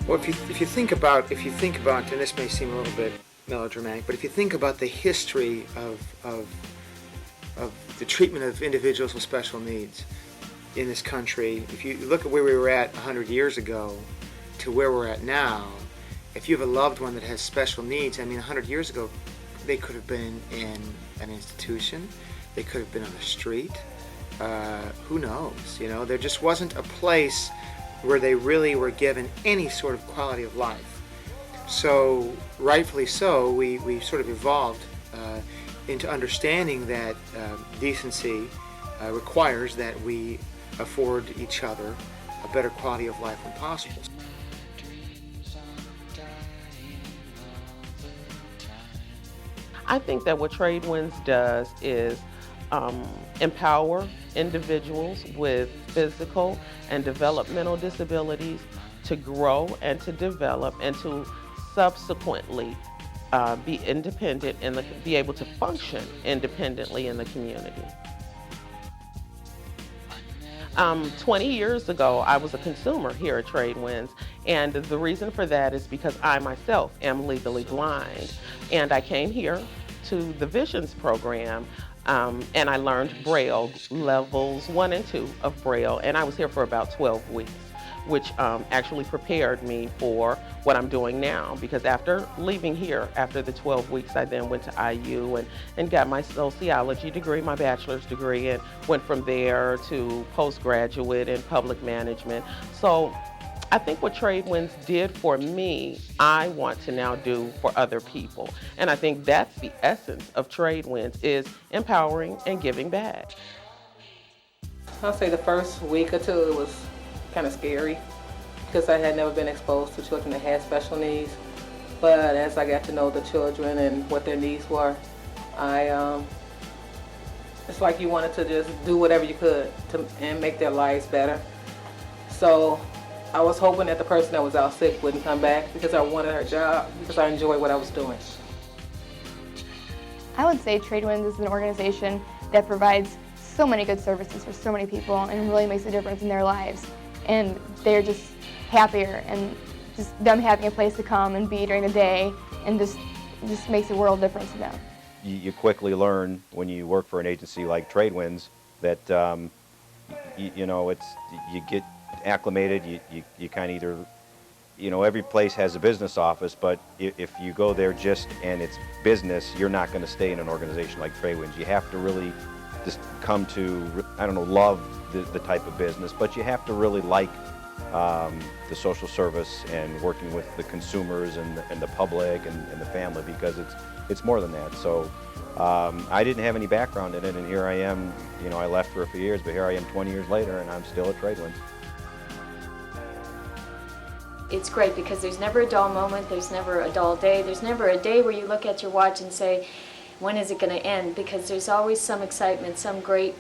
Well, if you think about, and this may seem a little bit melodramatic, but if you think about the history of the treatment of individuals with special needs in this country, if you look at where we were at 100 years ago to where we're at now, if you have a loved one that has special needs, I mean, 100 years ago, they could have been in an institution, they could have been on the street, who knows, you know, there just wasn't a place where they really were given any sort of quality of life. So, rightfully so, we sort of evolved into understanding that decency requires that we afford each other a better quality of life when possible. I think that what Tradewinds does is empower individuals with physical and developmental disabilities to grow and to develop and to subsequently be independent and be able to function independently in the community. 20 years ago, I was a consumer here at Tradewinds, and the reason for that is because I myself am legally blind, and I came here to the Visions program, and I learned Braille, levels 1 and 2 of Braille, and I was here for about 12 weeks, which actually prepared me for what I'm doing now, because after leaving here, after the 12 weeks, I then went to IU and got my sociology degree, my bachelor's degree, and went from there to postgraduate in public management. So I think what Tradewinds did for me, I want to now do for other people. And I think that's the essence of Tradewinds, is empowering and giving back. I'll say the first week or two it was kind of scary because I had never been exposed to children that had special needs. But as I got to know the children and what their needs were, it's like you wanted to just do whatever you could and make their lives better. So I was hoping that the person that was out sick wouldn't come back because I wanted her job, because I enjoyed what I was doing. I would say Tradewinds is an organization that provides so many good services for so many people and really makes a difference in their lives. And they're just happier, and just them having a place to come and be during the day, and just makes a world difference to them. You quickly learn when you work for an agency like Tradewinds that you know, you get acclimated. You kind of either, you know, every place has a business office, but if you go there just and it's business, you're not going to stay in an organization like Tradewinds. You have to really just come to, I don't know, love the type of business, but you have to really like the social service and working with the consumers and the public and the family, because it's more than that. So I didn't have any background in it, and here I am. You know, I left for a few years, but here I am 20 years later, and I'm still at Tradewinds. It's great because there's never a dull moment, there's never a dull day, there's never a day where you look at your watch and say, when is it going to end? Because there's always some excitement, some great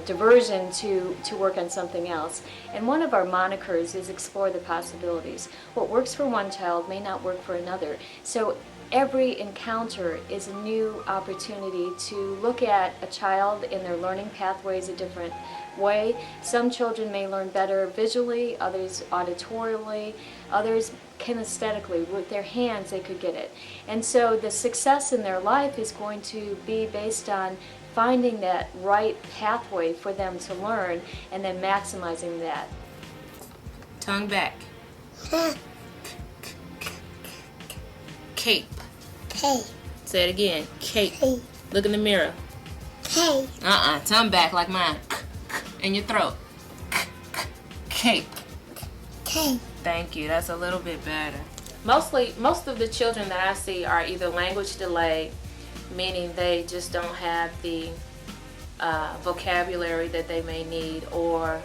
diversion to work on something else. And one of our monikers is explore the possibilities. What works for one child may not work for another. So every encounter is a new opportunity to look at a child in their learning pathways a different way. Some children may learn better visually, others auditorily, others kinesthetically. With their hands they could get it. And so the success in their life is going to be based on finding that right pathway for them to learn and then maximizing that. Tongue back. Cape. Hey. Say it again. Cape. Hey. Look in the mirror. Hey. Tongue back like mine. In your throat. Cape. Hey. Thank you. That's a little bit better. Most of the children that I see are either language delay, meaning they just don't have the vocabulary that they may need, or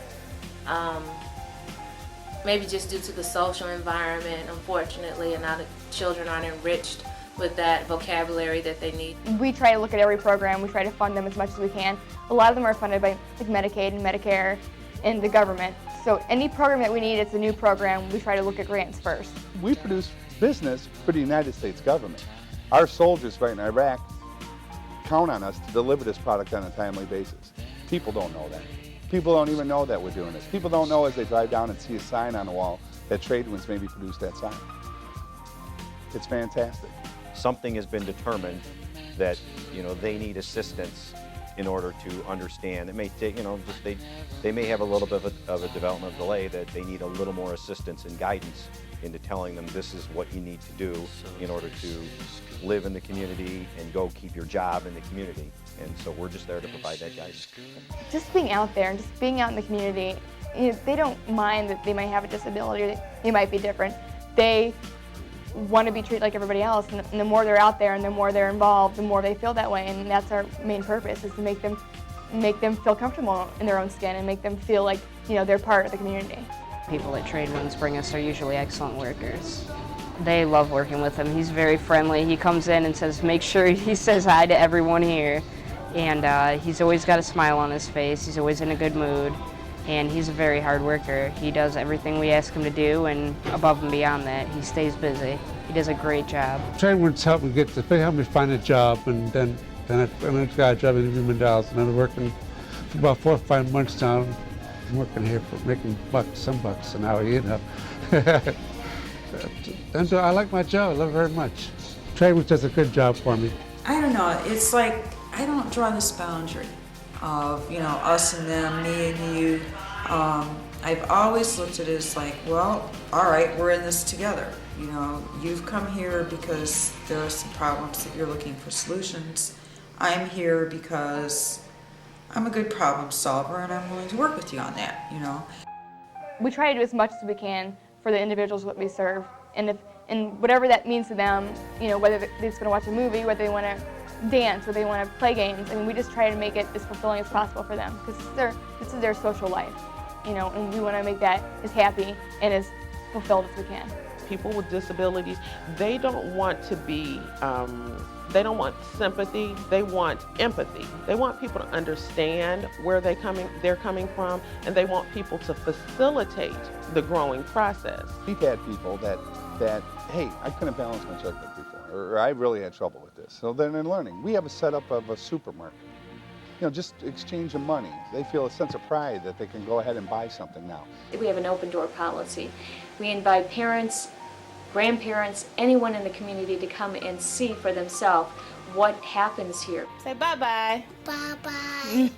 maybe just due to the social environment, unfortunately, and now the children aren't enriched with that vocabulary that they need. We try to look at every program. We try to fund them as much as we can. A lot of them are funded by Medicaid and Medicare and the government. So any program that we need, it's a new program, we try to look at grants first. We produce business for the United States government. Our soldiers fighting in Iraq count on us to deliver this product on a timely basis. People don't know that. People don't even know that we're doing this. People don't know as they drive down and see a sign on the wall that Tradewinds maybe produced that sign. It's fantastic. Something has been determined that, they need assistance in order to understand. It may take, just they may have a little bit of a development delay, that they need a little more assistance and guidance into telling them this is what you need to do in order to live in the community and go keep your job in the community. And so we're just there to provide that guidance. Just being out there and just being out in the community, they don't mind that they might have a disability or they might be different. They want to be treated like everybody else, and the more they're out there and the more they're involved, the more they feel that way. And that's our main purpose, is to make them feel comfortable in their own skin and make them feel like they're part of the community. People at Tradewinds bring us are usually excellent workers. They love working with him. He's very friendly. He comes in and says, make sure he says hi to everyone here. And he's always got a smile on his face. He's always in a good mood. And he's a very hard worker. He does everything we ask him to do, and above and beyond that, he stays busy. He does a great job. Tradewinds helped me find a job, and then I got a job in Human Dallas, and I've been working for about 4 or 5 months now. I'm working here for making some bucks an hour, And I like my job. I love it very much. Tradewinds does a good job for me. I don't know. It's like I don't draw this boundary of us and them, me and you. I've always looked at it as like, well, all right, we're in this together. You've come here because there are some problems that you're looking for solutions. I'm here because I'm a good problem solver and I'm willing to work with you on that. We try to do as much as we can for the individuals that we serve, and whatever that means to them, whether they're just going to watch a movie, whether they want to dance, whether they want to play games. I mean, we just try to make it as fulfilling as possible for them, because this is their social life, and we want to make that as happy and as fulfilled as we can. People with disabilities, they don't want to be, they don't want sympathy, they want empathy. They want people to understand where they're coming from, and they want people to facilitate the growing process. We've had people that hey, I couldn't balance my checkbook before, or I really had trouble with this. So then in learning, we have a setup of a supermarket. Just exchange of money. They feel a sense of pride that they can go ahead and buy something now. We have an open door policy. We invite parents, grandparents, anyone in the community to come and see for themselves what happens here. Say bye-bye. Bye-bye.